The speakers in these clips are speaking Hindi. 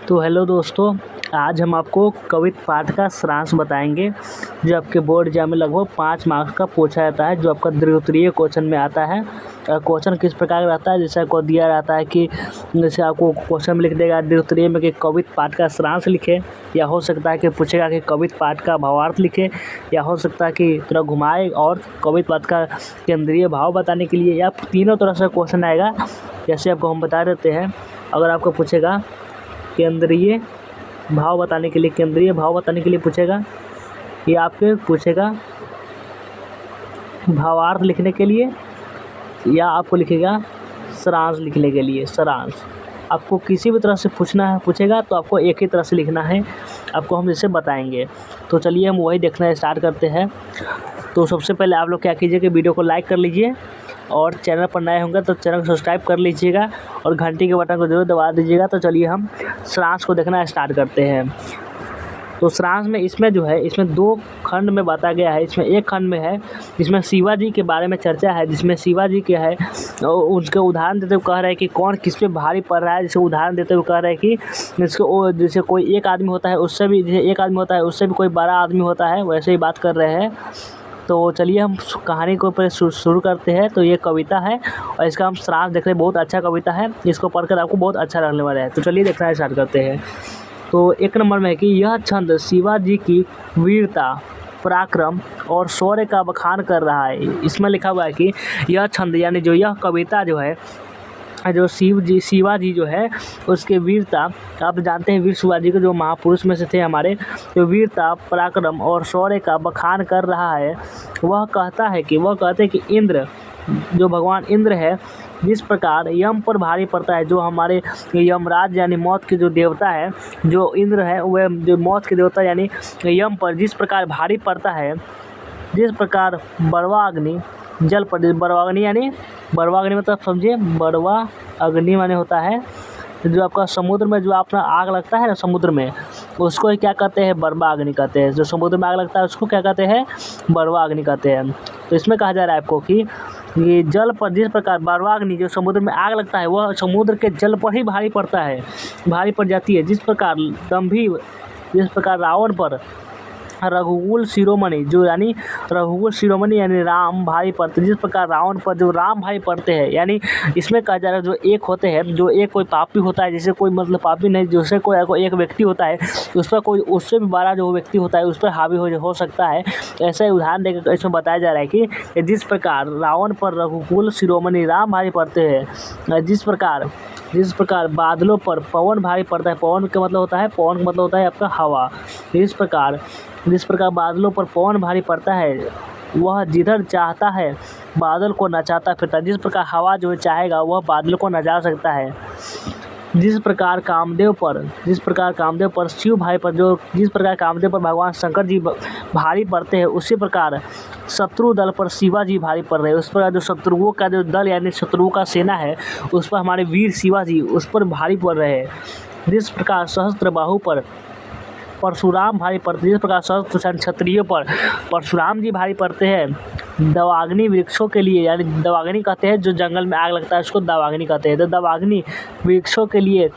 तो हेलो दोस्तों, आज हम आपको कविता पाठ का सारांश बताएंगे जो आपके बोर्ड एग्जाम में लगभग 5 मार्क्स का पूछा जाता है, जो आपका द्वितीय क्वेश्चन में आता है। क्वेश्चन किस प्रकार का रहता है, जैसे आपको दिया रहता है कि जैसे आपको क्वेश्चन में लिख देगा द्वितीय में कि कविता पाठ का सारांश लिखे, या हो सकता है कि पूछेगा कि कविता पाठ का भावार्थ लिखे, या हो सकता है कि थोड़ा घुमाए और कविता पाठ का केंद्रीय भाव बताने के लिए, या तीनों तरह से क्वेश्चन आएगा। जैसे आपको हम बता देते हैं, अगर आपको पूछेगा केंद्रीय भाव बताने के लिए पूछेगा, या आपके पूछेगा भावार्थ लिखने के लिए, या आपको लिखेगा सारांश लिखने के लिए। सारांश आपको किसी भी तरह से पूछेगा तो आपको एक ही तरह से लिखना है, आपको हम इसे बताएंगे। तो चलिए हम वही देखना स्टार्ट करते हैं। तो सबसे पहले आप लोग क्या कीजिए कि वीडियो को लाइक कर लीजिए, और चैनल पर नए होंगे तो चैनल को सब्सक्राइब कर लीजिएगा, और घंटी के बटन को जरूर दबा दीजिएगा। तो चलिए हम सारांश को देखना स्टार्ट करते हैं। तो सारांश में इसमें जो है, इसमें 2 खंड में बताया गया है। इसमें एक खंड में है जिसमें शिवाजी के बारे में चर्चा है, जिसमें शिवाजी के है उसके उदाहरण देते हुए कह रहे हैं कि कौन किस पे भारी पड़ रहा है। जैसे उदाहरण देते हुए कह रहे हैं कि जैसे कोई एक आदमी होता है, उससे भी जैसे एक आदमी होता है उससे भी कोई बड़ा आदमी होता है, वैसे ही बात कर रहे हैं। तो चलिए हम कहानी को पहले शुरू करते हैं। तो ये कविता है और इसका हम सारांश देख रहे हैं। बहुत अच्छा कविता है, इसको पढ़कर आपको बहुत अच्छा लगने वाला है। तो चलिए देखना स्टार्ट करते हैं। तो 1 नंबर में है कि यह छंद शिवाजी की वीरता, पराक्रम और शौर्य का बखान कर रहा है। इसमें लिखा हुआ है कि यह छंद यानी जो यह कविता जो है, जो शिवाजी जो है उसके वीरता, आप जानते हैं वीर शिवाजी को जो महापुरुष में से थे हमारे, जो वीरता, पराक्रम और शौर्य का बखान कर रहा है। वह कहते हैं कि इंद्र, जो भगवान इंद्र है, जिस प्रकार यम पर भारी पड़ता है, जो हमारे यमराज यानी मौत के जो देवता है, जो इंद्र है वह जो मौत के देवता यानी यम पर जिस प्रकार भारी पड़ता है, जिस प्रकार बड़वा अग्नि जल पर, बड़वा अग्नि मतलब समझिए, बड़वा अग्नि माने होता है जो आपका समुद्र में जो अपना आग लगता है ना समुद्र में, उसको ही क्या कहते हैं, बड़वा अग्नि कहते हैं। जो समुद्र में आग लगता है उसको क्या कहते हैं, बड़वा अग्नि कहते हैं। तो इसमें कहा जा रहा है आपको कि ये जल पर जिस प्रकार बड़वा अग्नि जो समुद्र में आग लगता है, वह समुद्र के जल पर ही भारी पड़ता है, भारी पड़ जाती है। जिस प्रकार रावण पर रघुकुल शिरोमणि यानी राम भारी पड़ते, जिस प्रकार रावण पर जो राम भारी पड़ते हैं। यानी इसमें कहा जा रहा है जो एक होते हैं, जो एक कोई पापी होता है, जैसे कोई मतलब पापी नहीं, जैसे कोई एक व्यक्ति होता है, उस पर कोई उससे भी बड़ा जो व्यक्ति होता है उस पर हावी हो सकता है। ऐसा उदाहरण देकर इसमें बताया जा रहा है कि जिस प्रकार रावण पर रघुकुल शिरोमणि राम भारी पड़ते हैं, जिस प्रकार बादलों पर पवन भारी पड़ता है। पवन का मतलब होता है आपका हवा। जिस प्रकार बादलों पर पवन भारी पड़ता है, वह जिधर चाहता है बादल को नचाता फिरता है। जिस प्रकार हवा जो चाहेगा वह बादलों को नचा सकता है। जिस प्रकार कामदेव पर शिव भाई पर, जिस प्रकार कामदेव पर भगवान शंकर जी भारी पड़ते हैं, उसी प्रकार शत्रु दल पर शिवाजी भारी पड़ रहे हैं। उस पर जो शत्रुओं का जो दल यानी शत्रुओं का सेना है, उस पर हमारे वीर शिवाजी उस पर भारी पड़ रहे हैं। जिस प्रकार सहस्त्र बाहु पर परशुराम भारी पड़ते, जिस प्रकार सहस्त्र क्षत्रियों पर परशुराम जी भारी पड़ते हैं। दवाग्नि वृक्षों के लिए, यानी दवाग्नि कहते हैं जो जंगल में आग लगता है उसको दवाग्नि कहते हैं। तो दवाग्नि वृक्षों के लिए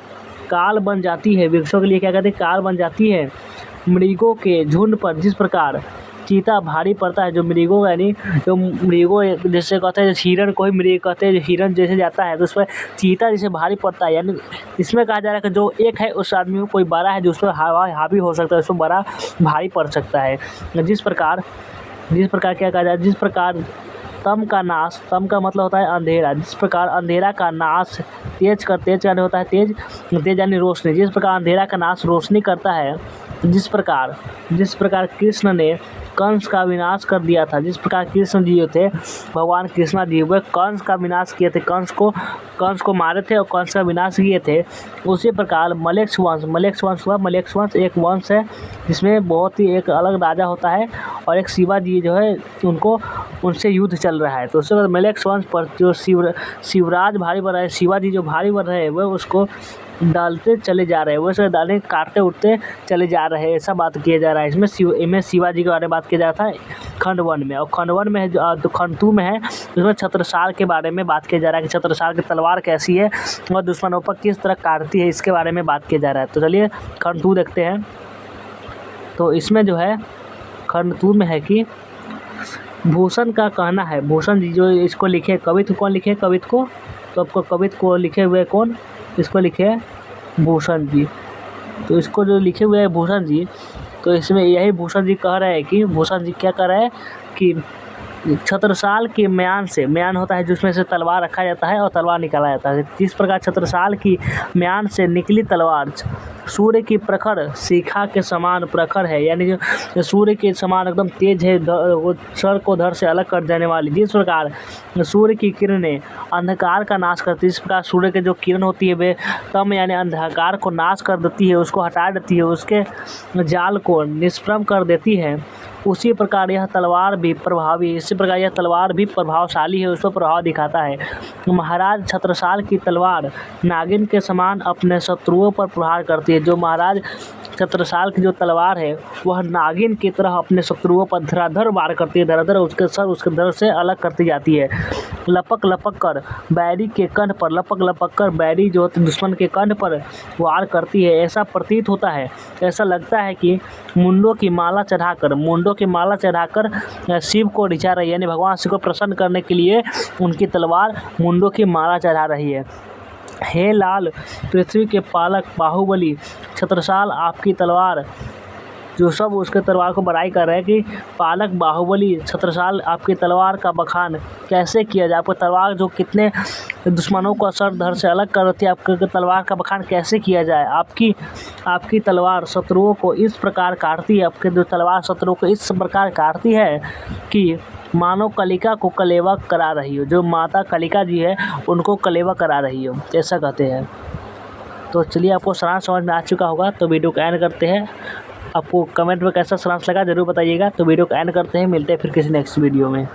काल बन जाती है। वृक्षों के लिए क्या कहते हैं, काल बन जाती है। मृगों के झुंड पर जिस प्रकार चीता भारी पड़ता है, जो मृगों जैसे कहते हैं, हिरण को ही मृग कहते हैं, जो हिरण जैसे जाता है तो उस पर चीता जैसे भारी पड़ता है। यानी इसमें कहा जा रहा है कि जो एक है उस आदमी में कोई बड़ा है जो उस पर हावी हो सकता है, उस पर बड़ा भारी पड़ सकता है। जिस प्रकार क्या कहा जाए, जिस प्रकार तम का मतलब होता है अंधेरा। जिस प्रकार अंधेरा का नाश तेज यानी होता है तेज यानी रोशनी। जिस प्रकार अंधेरा का नाश रोशनी करता है, जिस प्रकार कृष्ण ने कंस का विनाश कर दिया था। जिस प्रकार कृष्ण जी थे, भगवान कृष्णा जी, वह कंस का विनाश किए थे, कंस को मारे थे और कंस का विनाश किए थे। उसी प्रकार मलेक्ष वंश एक वंश है जिसमें बहुत ही एक अलग राजा होता है, और एक शिवाजी जो है उनको उनसे युद्ध चल रहा है। तो उसके बाद मलक्स वंश पर जो शिवराज भारी बन रहा है, शिवाजी जो भारी बन रहे हैं वह उसको डालते चले जा रहे हैं, वो उसे डाले काटते उठते चले जा रहे हैं, ऐसा बात किया जा रहा है। इसमें शिवाजी के बारे में बात किया जा रहा है खंड 1 में, और खंड 1 में है जो खंड 2 में है उसमें छत्रसाल के बारे में बात किया जा रहा है कि छत्रसाल की तलवार कैसी है और दुश्मनों पर किस तरह काटती है, इसके बारे में बात किया जा रहा है। तो चलिए खंड 2 देखते हैं। तो इसमें जो है खंड 2 में है कि भूषण का कहना है, भूषण जी जो इसको लिखे, कवित्व कौन लिखे कवित्व को, तो आपको कवित्व को लिखे हुए कौन, इसको लिखे भूषण जी। तो इसको जो लिखे हुए हैं भूषण जी, तो इसमें यही भूषण जी कह रहे हैं कि भूषण जी क्या कह रहे हैं कि छत्रसाल के म्यान से, म्यान होता है जिसमें से तलवार रखा जाता है और तलवार निकाला जाता है, जिस प्रकार छत्रसाल की म्यान से निकली तलवार सूर्य की प्रखर शिखा के समान प्रखर है, यानी जो सूर्य के समान एकदम तेज है, वो सर को धड़ से अलग कर देने वाली, जिस प्रकार सूर्य की किरणें अंधकार का नाश करती है, इस प्रकार सूर्य की जो किरण होती है वे तम यानी अंधकार को नाश कर देती है, उसको हटा देती है, उसके जाल को निष्प्रभ कर देती है। उसी प्रकार यह तलवार भी प्रभावी, इसी प्रकार यह तलवार भी प्रभावशाली है, उसको प्रभाव दिखाता है। महाराज छत्रसाल की तलवार नागिन के समान अपने शत्रुओं पर प्रहार करती है। जो महाराज छत्रसाल की जो तलवार है वह नागिन की तरह अपने शत्रुओं पर धराधर वार करती है, धराधर उसके सर उसके धड़ से अलग करती जाती है। लपक लपक कर बैरी के कंठ पर, लपक लपक कर बैरी जो दुश्मन के कंठ पर वार करती है। ऐसा प्रतीत होता है, ऐसा लगता है कि मुंडों की माला चढ़ाकर शिव को रिझा रही है, यानी भगवान शिव को प्रसन्न करने के लिए उनकी तलवार मुंडों की माला चढ़ा रही है। हे लाल पृथ्वी के पालक बाहुबली छत्रसाल, आपकी तलवार, जो सब उसके तलवार को बड़ाई कर रहे हैं कि पालक बाहुबली छत्रसाल, आपकी तलवार का बखान कैसे किया जाए, आपकी तलवार जो कितने दुश्मनों को सर धड़ से अलग कर देती है, आपकी तलवार का बखान कैसे किया जाए। आपकी तलवार शत्रुओं को इस प्रकार काटती है, आपकी जो तलवार शत्रुओं को इस प्रकार काटती है कि मानो कलिका को कलेवा करा रही हो, जो माता कलिका जी है उनको कलेवा करा रही हो, ऐसा कहते हैं। तो चलिए आपको सारांश समझ में आ चुका होगा, तो वीडियो को एंड करते हैं। आपको कमेंट में कैसा सारांश लगा ज़रूर बताइएगा। तो वीडियो को एंड करते हैं, मिलते हैं फिर किसी नेक्स्ट वीडियो में।